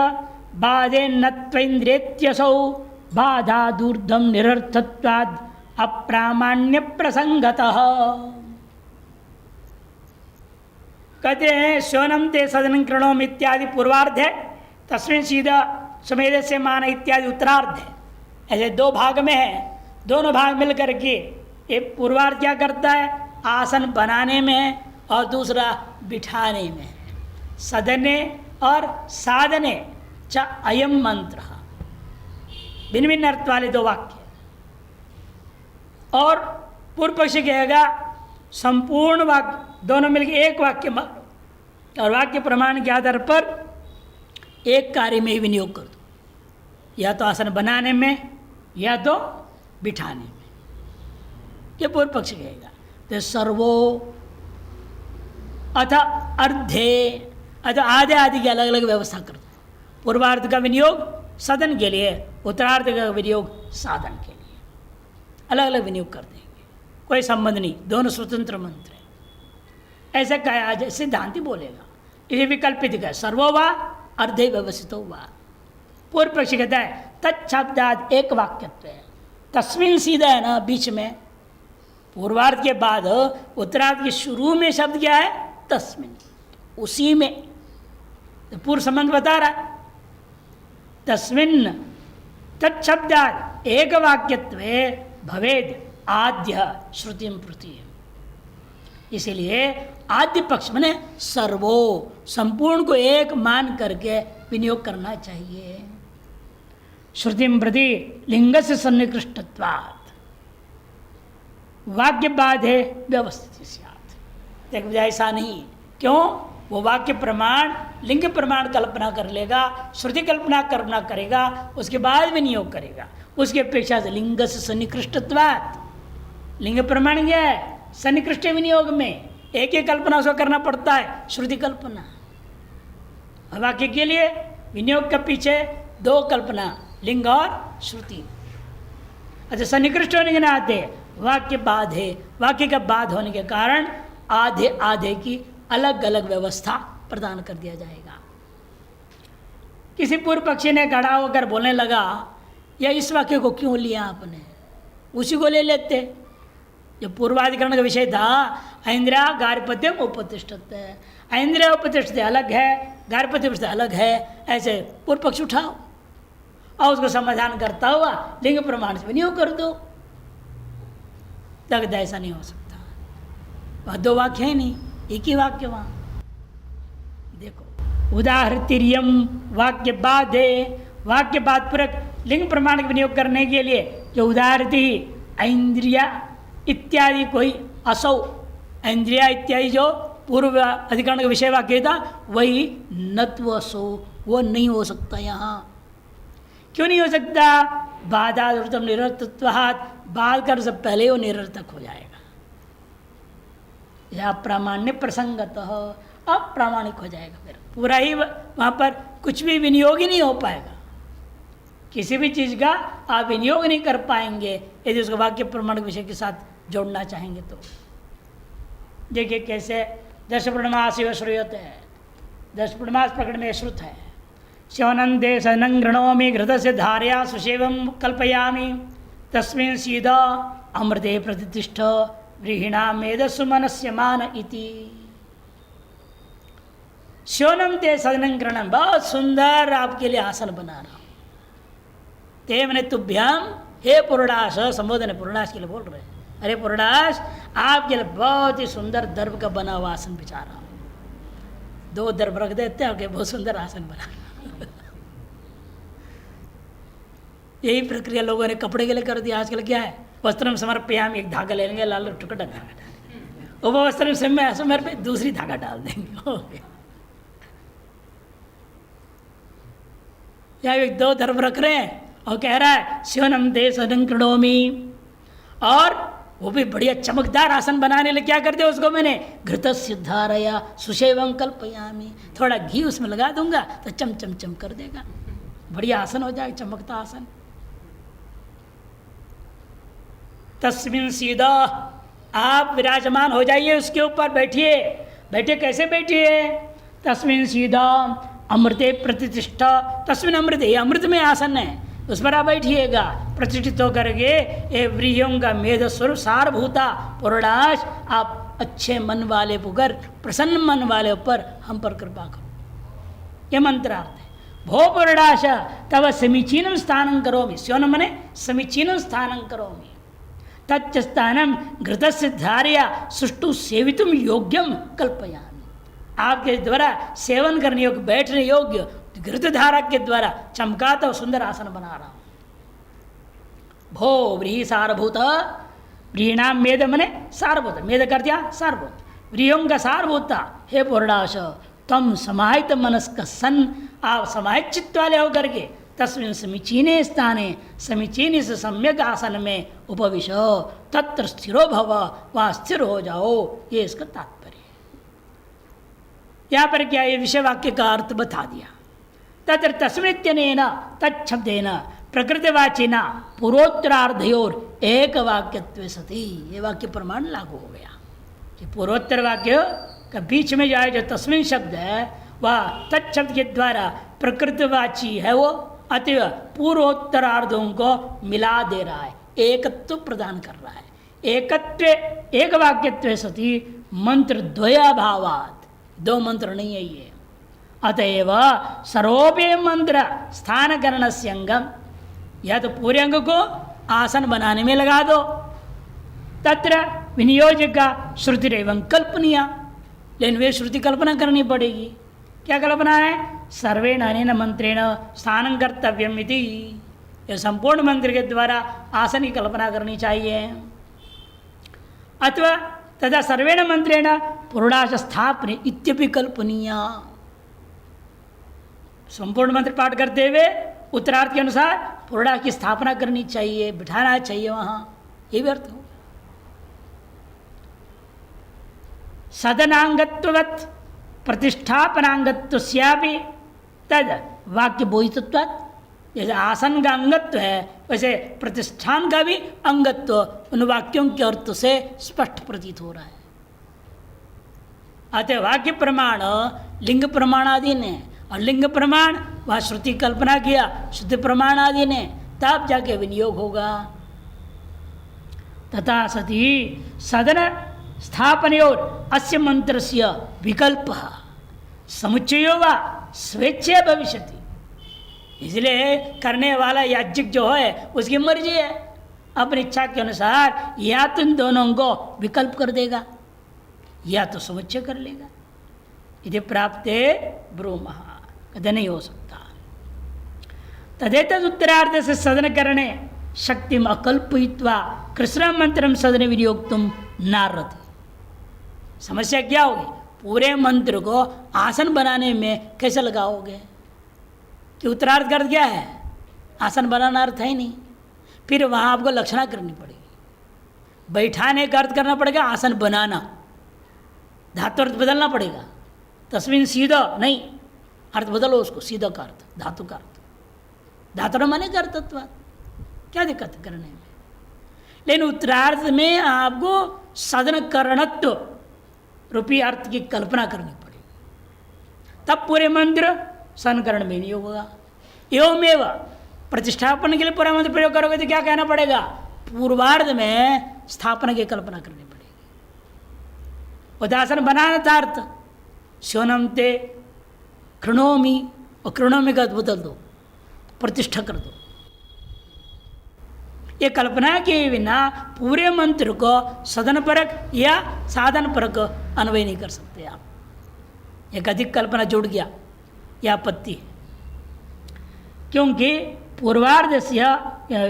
S1: बाधे नत्वेन्द्रियत्यसौ बाधा दूर्धम निरर्थत्वाद् अप्रामाण्य प्रसंगतः। कहते हैं श्योनम ते सदनं कृणोम इत्यादि पूर्वार्ध है, तस्मिन् सीधा समेध से मान इत्यादि उत्तरार्ध है। ऐसे दो भाग में है, दोनों भाग मिलकर के एक पूर्वार्ध क्या करता है, आसन बनाने में, और दूसरा बिठाने में। सदने और साधने च अयम मंत्र, भिन्न भिन्न अर्थ वाले दो वाक्य। और पूर्व पक्षी कहेगा संपूर्ण वाक्य दोनों मिलकर एक वाक्य मानो, और वाक्य प्रमाण के आधार पर एक कार्य में ही विनियोग कर दो, या तो आसन बनाने में या तो बिठाने में। ये पूर्व पक्ष कहेगा। तो सर्वो अथ अर्धे, अथ आधे आदि की अलग अलग व्यवस्था कर दो। पूर्वार्ध का विनियोग सदन के लिए, उत्तरार्ध का विनियोग साधन के लिए, अलग अलग विनियोग कर देंगे, कोई संबंध नहीं, दोनों स्वतंत्र मंत्र हैं। ऐसा कहा सिद्धांति बोलेगा। ये विकल्पित है, सर्वो वा अर्धे व्यवस्थितो वा। पूर्व पक्षी कहता है तत्शब्दाद एक वाक्यत्व है, तस्मिन सीधा है ना बीच में, पूर्वार्ध के बाद उत्तरार्ध के शुरू में शब्द क्या है, तस्मिन, उसी में। तो पूर्व संबंध बता रहा, तस्मिन तत्शब्दाद एक वाक्यत्व भवेद आद्य श्रुतिम प्रति। इसीलिए आद्य पक्ष में सर्वो संपूर्ण को एक मान करके विनियोग करना चाहिए। श्रुतिम प्रति लिंग से सन्निकृष्टत्वात् वाक्य बाधे व्यवस्थित स्यात्। देखो ऐसा नहीं, क्यों? वो वाक्य प्रमाण लिंग प्रमाण कल्पना कर लेगा, श्रुति कल्पना करेगा, उसके बाद विनियोग करेगा। उसकी अपेक्षा से लिंग से सन्निकृष्टत्वात्, लिंग प्रमाण क्या है? सन्निकृष्ट विनियोग में एक ही कल्पना उसको करना पड़ता है, श्रुति कल्पना। वाक्य के लिए विनियोग के पीछे दो कल्पना, लिंग और श्रुति। अच्छा, सन्निकृष्ट होने के नाते वाक्य बाध है, वाक्य का बाध होने के कारण आधे आधे की अलग अलग व्यवस्था प्रदान कर दिया जाएगा। किसी पूर्व पक्षी ने खड़ा होकर बोलने लगा, या इस वाक्य को क्यों लिया आपने, उसी को ले लेते। जो पूर्वाधिकरण का विषय था ऐन्द्रिया गार्हपत्यम उपतिष्ठत, ऐन्द्रिया उपतिष्ठते अलग है, गार्हपत्य अलग है, ऐसे पूर्व पक्ष उठाओ और उसको समाधान करता हुआ लिंग प्रमाण से विनियोग कर दो। लगता ऐसा नहीं हो सकता, वहाँ दो वाक्य है नहीं, एक ही वाक्य। वहाँ देखो उदाहृतिर्यम वाक्य बाधे, वाक्य बाद पूरक लिंग प्रमाण का विनियोग करने के लिए जो उदाहृति ऐन्द्रिया इत्यादि कोई असौ, इंद्रिया इत्यादि जो पूर्व अधिकरण का विषय वाक्य था वही नत्व असौ, वो नहीं हो सकता। यहाँ क्यों नहीं हो सकता? बाधादृतम निरर्थत्वात्, बाध कर से पहले वो निरर्थक हो जाएगा। यह अप्रामाण्य प्रसंगत अप्रामाणिक हो जाएगा, फिर पूरा ही वहाँ पर कुछ भी विनियोग ही नहीं हो पाएगा। किसी भी चीज़ का आप विनियोग नहीं कर पाएंगे यदि उसको वाक्य प्रमाण विषय के साथ जोड़ना चाहेंगे तो। देखिए कैसे दश पूर्णमास श्रूयते है, दश पूर्णमास प्रकट में श्रुत है। शिवनंदे सनं गृणोमि घृत से धारया सुशेवम कल्पयामि तस्मिन् सीधा अमृते प्रतिष्ठ व्रीहिणा मेधस्सु मनस्य मान इति। शिवनम ते सनं गृणम, बहुत सुंदर आपके लिए आसन बना रहा हूँ। ते मैंने तुभ्याम, हे पूर्णाश, संबोधन पूर्णाश के लिए बोल रहे हैं, अरे पूर्णाश आपके लिए बहुत ही सुंदर दर्भ का बना हुआ आसन बिछा रहा हूँ। दो दर्भ रख देते हैं, बहुत सुंदर आसन बना। यही प्रक्रिया लोगों ने कपड़े के लिए कर दिया। आजकल क्या है, वस्त्रम समर्पयामि, एक धागा ले लेंगे, लाल टुकड़ा धागा, वो वस्त्रम समर्पयामि दूसरी धागा डाल देंगे। या एक दो दर्भ रख रहे हैं और कह रहा है शिवनम दे सनं गृणोमि, और वो भी बढ़िया चमकदार आसन बनाने लिए क्या कर दिया उसको मैंने घृतस्य धारया सुशेवं कल्पयामि, थोड़ा घी उसमें लगा दूंगा तो चम चम चम कर देगा, बढ़िया आसन हो जाएगा, चमकता आसन। तस्मिन् सीधा, आप विराजमान हो जाइए उसके ऊपर, बैठिए। बैठे कैसे बैठिए? तस्मिन् सीधा अमृते प्रतिष्ठा, तस्मिन् अमृते, अमृत में आसन है, उस पर आप बैठिएगा प्रतिष्ठित होकर के। ए व्रीहियों का मेध स्वरूप सारभूता पूर्णाश, आप अच्छे मन वाले पुकर, प्रसन्न मन वाले ऊपर हम पर कृपा करो, ये मंत्रार्थ है। भो पूर्णाश तव समीचीनम स्थानं करोमि, स्योन मने समीचीनम स्थानं करोमि, तच्च स्थानम घृतस्य धारया सुष्टु सेवितुम योग्यम कल्पयामि, आपके द्वारा सेवन करने योग्य, बैठने योग्य घृत धारा के द्वारा चमकाता और सुंदर आसन बना रहा हूं। भो व्रीहि सारभूत, व्रीहिणाम मेध मने सारभूत, मेध कर दिया सारभूत, व्रीहियों का सारभूता, हे पूर्णाश तम समाहित मनस्क सन, आप समाहित चित्त वाले होकर के तस्मिन् समीचीने स्थाने, समीचीन से सम्यक आसन में उपविश, तत्र स्थिरो भव, वहाँ स्थिर हो जाओ, ये इसका तात्पर्य है। यहाँ पर क्या ये विषय वाक्य का अर्थ बता दिया। तत्र तस्मिन्नित्यनेन तच्छब्देन प्रकृतिवाचिना पूर्वोत्तरार्धयोर एक वाक्यत्वे सति, ये वाक्य प्रमाण लागू हो गया कि पूर्वोत्तर वाक्य का बीच में जो है जो तस्मिन् शब्द है वह तत्शब्द के द्वारा प्रकृतिवाची है, वो अतः पूर्वोत्तरार्धों को मिला दे रहा है, एकत्व प्रदान कर रहा है। एकत्व एक वाक्यत्वे सति मंत्र द्वयाभावात्, दो मंत्र नहीं है ये, अतएव सर्वोपि मंत्र स्थान करण से अंगम, या तो पूरे अंग को आसन बनाने में लगा दो, तत्र विनियोजक श्रुति एवं कल्पनीय, लेकिन वे श्रुति कल्पना करनी पड़ेगी। क्या कल्पना है? सर्वेण अनेन मंत्रेण स्थानं कर्तव्यम इति, यह संपूर्ण मंत्र के द्वारा आसन की कल्पना करनी चाहिए। अथवा तथा सर्वेण मंत्रेण पुरुषाश स्थापने इत्यपि कल्पनीय, संपूर्ण मंत्र पाठ करते हुए उत्तरार्थ के अनुसार पुरुषाश की स्थापना करनी चाहिए, बिठाना चाहिए वहां, ये भी अर्थ हो। सदनांगत्ववत् प्रतिष्ठापनांगत्वस्यापि तद वाक्य बोधितत्वात्, जैसे आसन का अंगत्व है वैसे प्रतिष्ठान का भी अंगत्व उन वाक्यों के अर्थ से स्पष्ट प्रतीत हो रहा है। अतः वाक्य प्रमाण लिंग प्रमाणाधीन है, और लिंग प्रमाण वह श्रुति कल्पना किया श्रुति प्रमाणाधीन है, तब जाके विनियोग होगा। तथा सती सदन स्थापनयोर अस्य मंत्रस्य विकल्प समुच्चयो वा स्वेच्छा भविष्यति, इसलिए करने वाला याज्ञिक जो है उसकी मर्जी है, अपनी इच्छा के अनुसार या तो इन दोनों को विकल्प कर देगा या तो समुच्चय कर लेगा। यदि प्राप्त ब्रूमः, कदे नहीं हो सकता। तदेतद उत्तरार्ध से सदन करणे शक्तिम अकल्पयित्वा कृष्ण मंत्रम सदन विनियोक्तुम नारति। समस्या क्या होगी? पूरे मंत्र को आसन बनाने में कैसे लगाओगे? कि उत्तरार्ध का अर्थ क्या है? आसन बनाना अर्थ है ही नहीं। फिर वहाँ आपको लक्षणा करनी पड़ेगी, बैठाने का अर्थ करना पड़ेगा, आसन बनाना, धातु अर्थ बदलना पड़ेगा। तस्वीन सीधा नहीं, अर्थ बदलो उसको, सीधा का अर्थ, धातु का अर्थ, धातु माने का अर्थत्व, क्या दिक्कत है करने में? लेकिन उत्तरार्थ में आपको सदन करणत्व रूपी अर्थ की कल्पना करनी पड़ेगी, तब पूरे मंत्र सनकरण में नहीं होगा। एवमेव प्रतिष्ठापन के लिए पूरा मंत्र प्रयोग करोगे तो क्या कहना पड़ेगा? पूर्वार्ध में स्थापना की कल्पना करनी पड़ेगी। उदासन बनाना था अर्थ, शोनम ते कृणोमी, और कृणोमी का बदल दो, प्रतिष्ठा कर दो। ये कल्पना के बिना पूरे मंत्र को सदन परक या साधन परक अन्वय नहीं कर सकते आप। एक अधिक कल्पना जुड़ गया, यह आपत्ति है, क्योंकि पूर्वार्ध से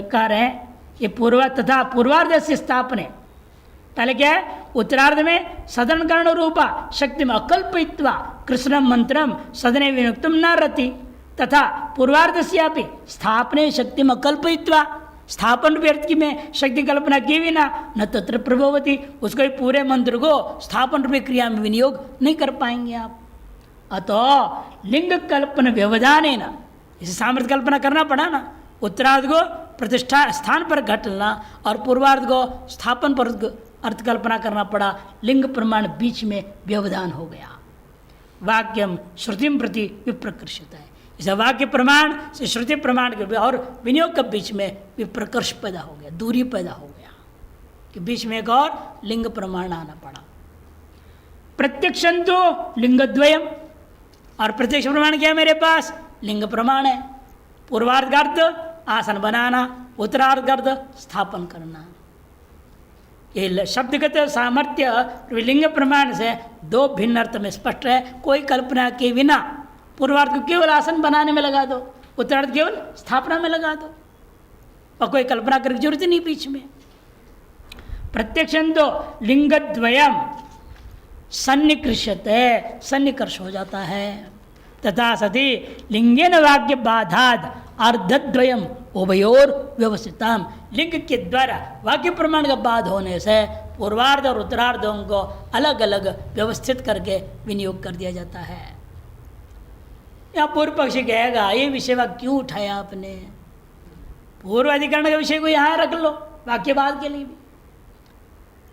S1: कह रहे हैं ये पूर्व तथा पूर्वार्ध से स्थापने, पहले क्या है? उत्तरार्ध में सदन कर्ण रूपा शक्ति में अकल्पयित्वा कृष्ण मंत्रम सदने विनियुक्तम न रति, तथा पूर्वार्ध से स्थापने शक्ति में अकल्पयित्वा, स्थापन व्यर्थ में शक्ति कल्पना की बिना न तत्र प्रभवती, उसको पूरे मंत्र को स्थापन रूपी क्रिया में विनियोग नहीं कर पाएंगे आप। अतः लिंग कल्पना व्यवधान है ना, इसे सामर्थ्य कल्पना करना पड़ा ना। उत्तरार्ध को प्रतिष्ठा स्थान पर घटना और पूर्वार्ध को स्थापन पर अर्थ कल्पना करना पड़ा, लिंग प्रमाण बीच में व्यवधान हो गया। वाक्यम श्रुतिम प्रति विप्रकर्षित है, इसे वाक्य प्रमाण से श्रुति प्रमाण के और विनियोग के बीच में विप्रकर्ष पैदा हो गया, दूरी पैदा हो गया, कि बीच में एक और लिंग प्रमाण आना पड़ा। प्रत्यक्षं तो लिंगद्वयम, और प्रत्यक्ष प्रमाण क्या है मेरे पास? लिंग प्रमाण है। पूर्वार्ध का अर्थ आसन बनाना, उत्तरार्ध का अर्थ स्थापन करना। ये शब्दगत सामर्थ्य लिंग प्रमाण से दो भिन्न अर्थ में स्पष्ट है। कोई कल्पना के बिना पूर्वार्ध को केवल आसन बनाने में लगा दो, उत्तरार्ध केवल स्थापना में लगा दो, और कोई कल्पना करने की जरूरत नहीं बीच में। प्रत्यक्षं तो लिंगद्वयम सन्निकृष्यते, सन्निकर्ष हो जाता है। तथा सति लिंगेन वाक्य बाधाद अर्धद्वयम उभयोर व्यवस्थितम, लिंग के द्वारा वाक्य प्रमाण का बाध होने से पूर्वार्ध और उत्तरार्धों को अलग अलग व्यवस्थित करके विनियोग कर दिया जाता है। या पूर्व पक्षी कहेगा ये विषय वाक्य क्यों उठाया आपने? पूर्व अधिकरण के विषय को यहाँ रख लो वाक्यवाद के लिए भी।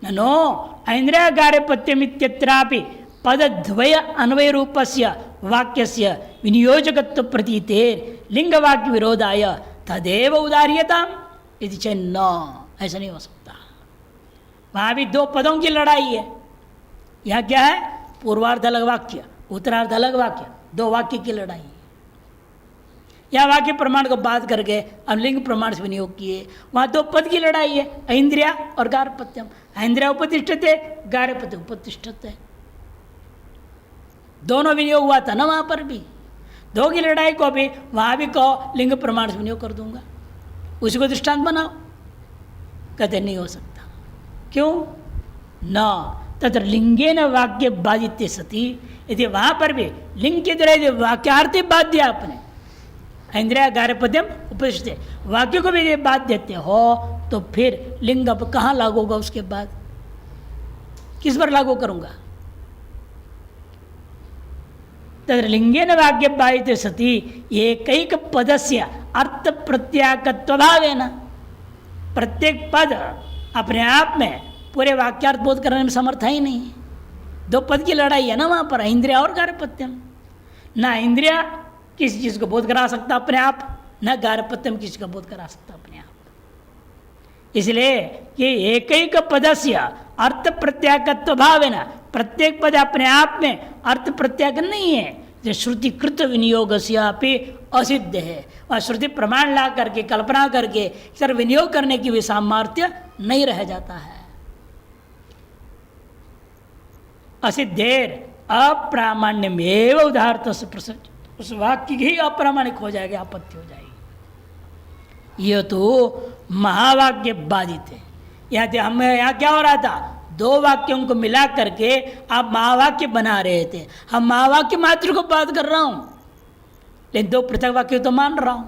S1: ननो ऐन्द्रिय कार्यपत्यमित्यत्रापि पदद्वय अन्वय रूपस्य वाक्यस्य विनियोजकत्व प्रतीतेर लिंग वाक्य विरोधाय तदेव उदार्यताम यदि च न, ऐसा नहीं हो सकता। वहाँ भी दो पदों की लड़ाई है। यहाँ क्या है? पूर्वार्ध अलग वाक्य, उत्तरार्ध अलग वाक्य, दो वाक्य की लड़ाई है। या वाक्य प्रमाण को बात करके अब लिंग प्रमाण से विनियोग किए। वहाँ दो पद की लड़ाई है, ऐन्द्रिया और गार्हपत्यम। ऐन्द्रिया उपतिष्ठते, गार्हपत्य उपतिष्ठते, दोनों विनियोग हुआ था ना वहाँ पर भी। दो की लड़ाई को भी वहाँ भी कहो लिंग प्रमाण से विनियोग कर दूंगा, उसी को दृष्टांत बनाओ। कहते नहीं हो सकता। क्यों? न तत्र लिंगेन वाक्य बाधित्य सती, यदि वहाँ पर भी लिंग की तरह यदि वाक्यार्थ बाध्य आपने इंद्रिया गार्हपत्यम उपदिष्ट वाक्य को भी यदि बाध देते हो तो फिर लिंग अब कहाँ लागू होगा? उसके बाद किस पर लागू करूँगा? तत्र लिंगेन वाक्य बाधित्य सती एकैक पदस्य अर्थ प्रत्यागत्वभावेन, प्रत्येक पद अपने आप में पूरे वाक्यार्थ बोध करने में समर्थ है ही नहीं। दो पद की लड़ाई है ना वहाँ पर, इंद्रिया और गार्हपत्यम। ना इंद्रिया किसी चीज़ को बोध करा सकता अपने आप, न गार्हपत्यम किसी का बोध करा सकता अपने आप। इसलिए ये एक एक पदस्य अर्थ प्रत्यागत्व भाव है ना, प्रत्येक पद अपने आप में अर्थ प्रत्याग नहीं है। जो श्रुति कृत विनियोग से असिद्ध है, वह श्रुति प्रमाण ला करके कल्पना करके सर विनियोग करने की भी सामर्थ्य नहीं रह जाता है। असिद्धेर अप्रामाण्यमेव उदाहरत से प्रसन्न, उस वाक्य ही अप्रामाणिक हो जाएगा, आपत्ति हो जाएगी। यह तो महावाक्य बाधित है। यहाँ क्या हो रहा था? दो वाक्यों को मिला करके आप महावाक्य बना रहे थे। हम महावाक्य मात्र को बात कर रहा हूं, लेकिन दो पृथक वाक्य तो मान रहा हूं।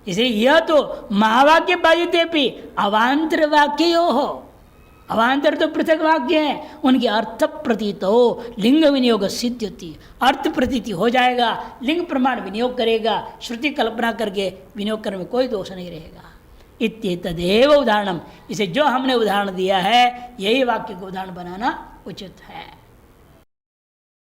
S1: इसलिए यह तो महावाक्य बाधित है भी अवान्तर वाक्य हो, अवान्तर तो पृथक वाक्य हैं, उनकी अर्थ प्रतीत हो लिंग विनियोग सिद्ध होती, अर्थ प्रतीति हो जाएगा, लिंग प्रमाण विनियोग करेगा, श्रुति कल्पना करके विनियोग करने में कोई दोष नहीं रहेगा। इत्येतदेव उदाहरणम, इसे जो हमने उदाहरण दिया है यही वाक्य को उदाहरण बनाना उचित है।